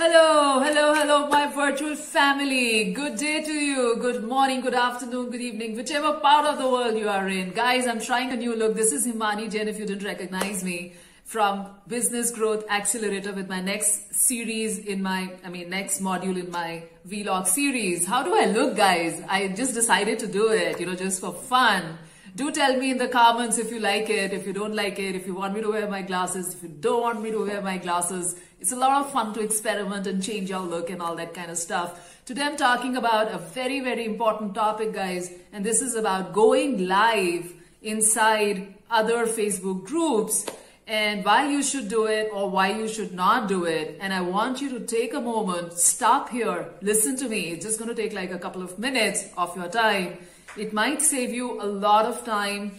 Hello, hello, hello, my virtual family. Good day to you. Good morning, good afternoon, good evening, whichever part of the world you are in. Guys, I'm trying a new look. This is Himani Jain, if you didn't recognize me, from Business Growth Accelerator with my next series in my, next module in my vlog series. How do I look, guys? I just decided to do it, just for fun. Do tell me in the comments if you like it, if you don't like it, if you want me to wear my glasses, if you don't want me to wear my glasses. It's a lot of fun to experiment and change your look and all that kind of stuff. Today I'm talking about a very, very important topic, guys. And this is about going live inside other Facebook groups and why you should do it or why you should not do it. And I want you to take a moment, stop here, listen to me. It's just going to take like a couple of minutes of your time. It might save you a lot of time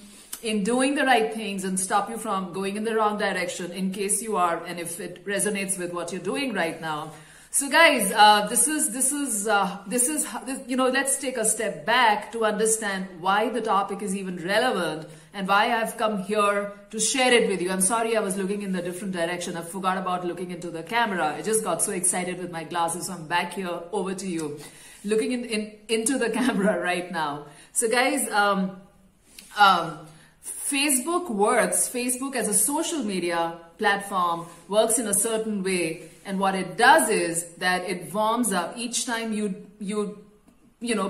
in doing the right things and stop you from going in the wrong direction in case you are, and if it resonates with what you're doing right now. So guys, let's take a step back to understand why the topic is even relevant and why I've come here to share it with you. I'm sorry I was looking in the different direction. I forgot about looking into the camera. I just got so excited with my glasses. So I'm back here over to you, looking into the camera right now. So guys, Facebook as a social media platform works in a certain way, and what it does is that it warms up each time you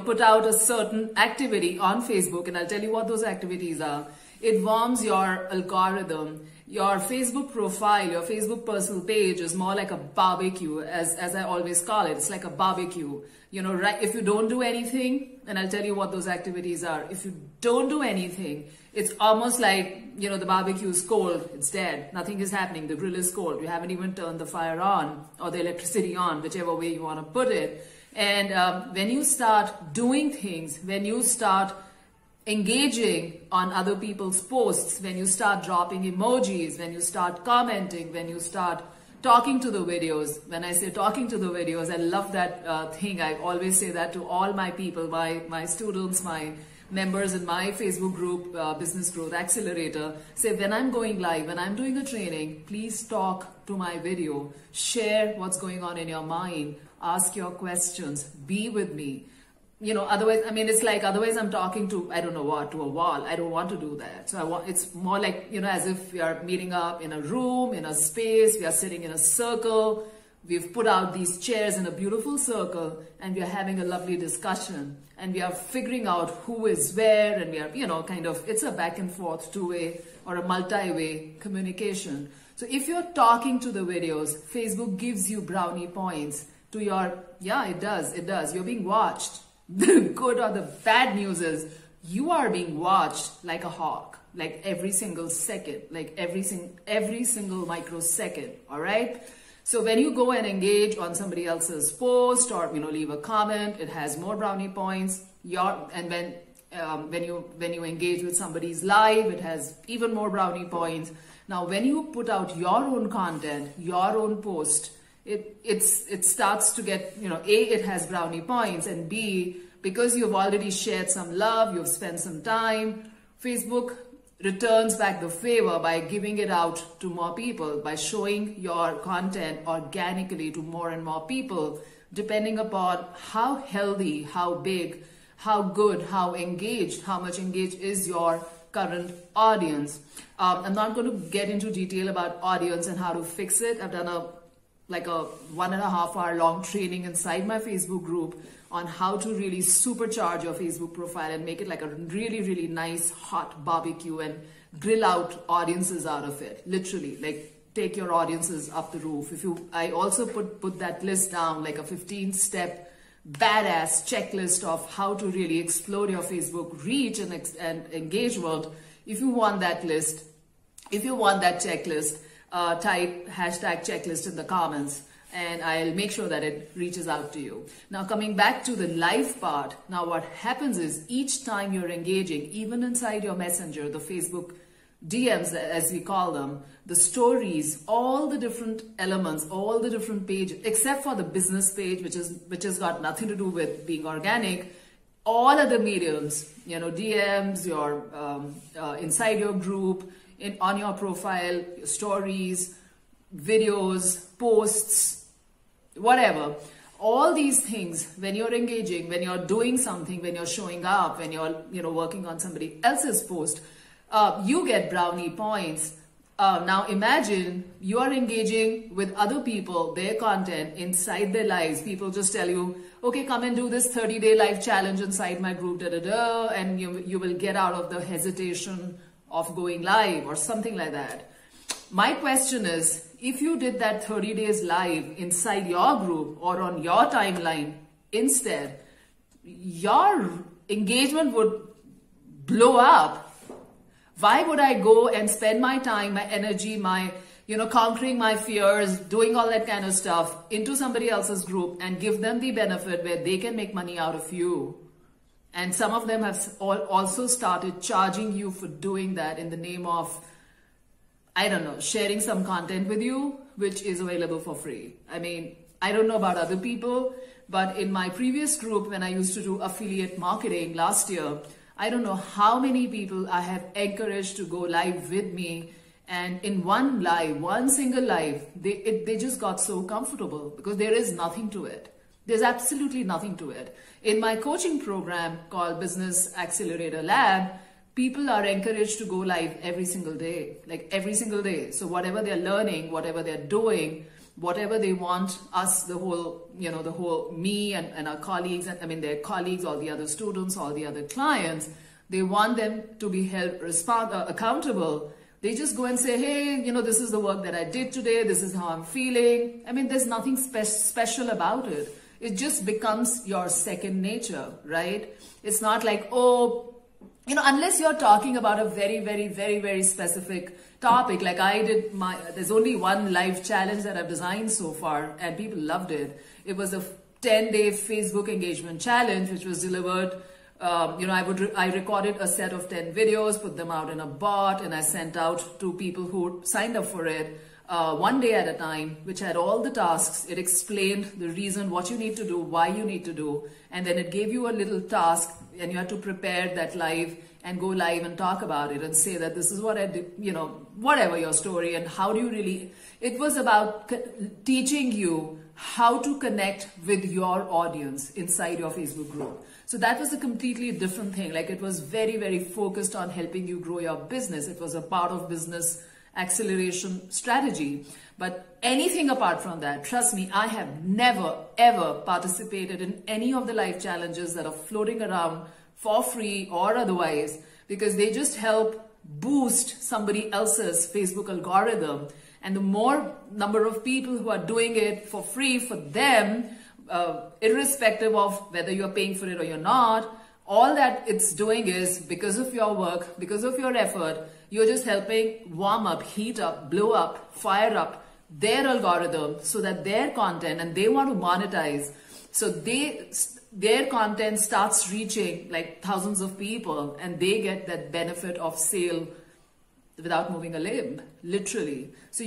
put out a certain activity on Facebook, and I'll tell you what those activities are. It warms your algorithm. Your Facebook profile, your Facebook personal page is more like a barbecue, as I always call it. It's like a barbecue. Right? If you don't do anything, and I'll tell you what those activities are. If you don't do anything, it's almost like, the barbecue is cold. It's dead. Nothing is happening. The grill is cold. You haven't even turned the fire on or the electricity on, whichever way you want to put it. And when you start doing things, when you start engaging on other people's posts, when you start dropping emojis, when you start commenting, when you start talking to the videos. When I say talking to the videos, I love that thing. I always say that to all my people, my students, my members in my Facebook group, Business Growth Accelerator. Say, when I'm going live, when I'm doing a training, please talk to my video, share what's going on in your mind, ask your questions, be with me. Otherwise, it's like, otherwise I'm talking to, I don't know what, to a wall. I don't want to do that. So it's more like, as if we are meeting up in a room, in a space, we are sitting in a circle. We've put out these chairs in a beautiful circle and we are having a lovely discussion and we are figuring out who is where, and we are, it's a back and forth two-way or a multi-way communication. So if you're talking to the videos, Facebook gives you brownie points to your, it does. You're being watched. The good or the bad news is you are being watched like a hawk, like every single second, like every single microsecond. All right. So when you go and engage on somebody else's post or, leave a comment, it has more brownie points. And when you engage with somebody's live, it has even more brownie points. Now, when you put out your own content, your own post, it starts to get, A, it has brownie points, and B, because you've already shared some love, you've spent some time, Facebook returns back the favor by giving it out to more people, by showing your content organically to more and more people, depending upon how healthy, how big, how good, how engaged, how much engaged is your current audience. I'm not going to get into detail about audience and how to fix it. I've done a 1.5 hour long training inside my Facebook group on how to really supercharge your Facebook profile and make it like a really, really nice hot barbecue and grill out audiences out of it. Literally, like take your audiences up the roof. I also put that list down, like a 15-step badass checklist of how to really explode your Facebook reach and engagement. If you want that list, if you want that checklist, type #checklist in the comments and I'll make sure that it reaches out to you. Now, coming back to the live part, now what happens is each time you're engaging, even inside your messenger, the Facebook DMs as we call them, the stories, all the different elements, all the different pages, except for the business page, which has got nothing to do with being organic, all other mediums, DMs, your inside your group, on your profile, stories, videos, posts, whatever. All these things, when you're engaging, when you're doing something, when you're showing up, when you're, working on somebody else's post, you get brownie points. Now imagine you are engaging with other people, their content inside their lives. People just tell you, okay, come and do this 30-day life challenge inside my group, and you will get out of the hesitation of going live or something like that. My question is, if you did that 30 days live inside your group or on your timeline instead, your engagement would blow up. Why would I go and spend my time, my energy, my, conquering my fears, doing all that kind of stuff into somebody else's group and give them the benefit where they can make money out of you? And some of them have also started charging you for doing that in the name of, I don't know, sharing some content with you, which is available for free. I mean, I don't know about other people, but in my previous group, when I used to do affiliate marketing last year, I don't know how many people I have encouraged to go live with me. And in one single live, they just got so comfortable because there is nothing to it. There's absolutely nothing to it. In my coaching program called Business Accelerator Lab, people are encouraged to go live every single day, like every single day. So whatever they're learning, whatever they're doing, whatever they want us, the whole me and our colleagues, and I mean their colleagues, all the other students, all the other clients, they want them to be held accountable. They just go and say, hey, this is the work that I did today. This is how I'm feeling. I mean, there's nothing special about it. It just becomes your second nature, right? It's not like, oh, unless you're talking about a very, very, very, very specific topic, like I did there's only one live challenge that I've designed so far and people loved it. It was a 10-day Facebook engagement challenge, which was delivered. I recorded a set of 10 videos, put them out in a bot, and I sent out to people who signed up for it one day at a time, which had all the tasks. It explained the reason, what you need to do, why you need to do, and then it gave you a little task, and you had to prepare that live and go live and talk about it and say that this is what I did, whatever your story, and how do you really, it was about teaching you how to connect with your audience inside your Facebook group. So that was a completely different thing. Like it was very, very focused on helping you grow your business. It was a part of business acceleration strategy. But anything apart from that, trust me, I have never, ever participated in any of the life challenges that are floating around for free or otherwise, because they just help boost somebody else's Facebook algorithm. And the more number of people who are doing it for free for them, irrespective of whether you're paying for it or you're not, all that it's doing is, because of your work, because of your effort, you're just helping warm up, heat up, blow up, fire up their algorithm so that their content, and they want to monetize, so their content starts reaching like thousands of people and they get that benefit of sale without moving a limb, literally. So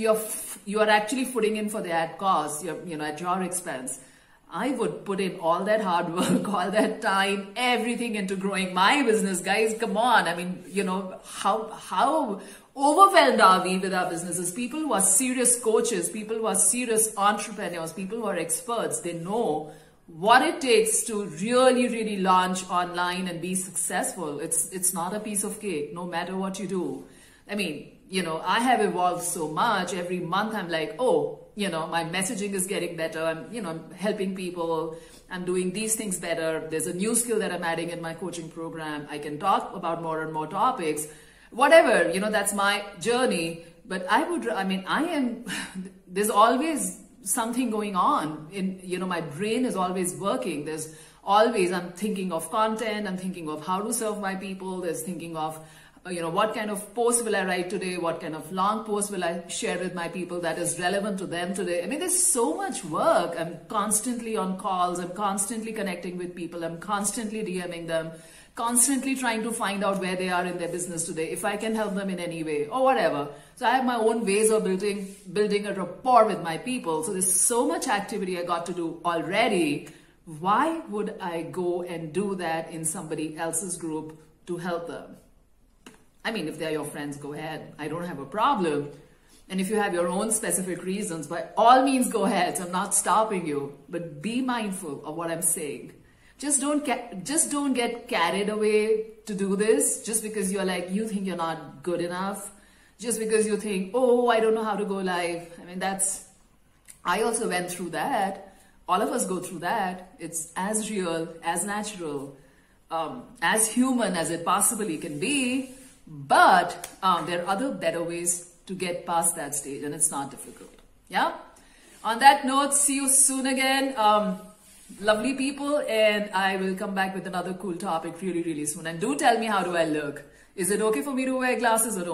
you are actually putting in for the ad cost, at your expense. I would put in all that hard work, all that time, everything into growing my business. Guys, come on. I mean, how overwhelmed are we with our businesses? People who are serious coaches, people who are serious entrepreneurs, people who are experts, they know what it takes to really, really launch online and be successful. It's not a piece of cake, no matter what you do. I mean, I have evolved so much. Every month I'm like, oh, my messaging is getting better. I'm helping people. I'm doing these things better. There's a new skill that I'm adding in my coaching program. I can talk about more and more topics, whatever, that's my journey. But there's always something going on in, my brain is always working. There's always, I'm thinking of content. I'm thinking of how to serve my people. There's thinking of, what kind of post will I write today? What kind of long post will I share with my people that is relevant to them today? I mean, there's so much work. I'm constantly on calls. I'm constantly connecting with people. I'm constantly DMing them, constantly trying to find out where they are in their business today, if I can help them in any way or whatever. So I have my own ways of building a rapport with my people. So there's so much activity I got to do already. Why would I go and do that in somebody else's group to help them? I mean, if they're your friends, go ahead. I don't have a problem. And if you have your own specific reasons, by all means go ahead. I'm not stopping you, but be mindful of what I'm saying. Just don't get carried away to do this just because you think you're not good enough. Just because you think, oh, I don't know how to go live. I mean, I also went through that. All of us go through that. It's as real, as natural, as human as it possibly can be. But there are other better ways to get past that stage, and it's not difficult. Yeah? On that note, see you soon again. Lovely people, and I will come back with another cool topic really, really soon. And do tell me, how do I look? Is it okay for me to wear glasses or don't?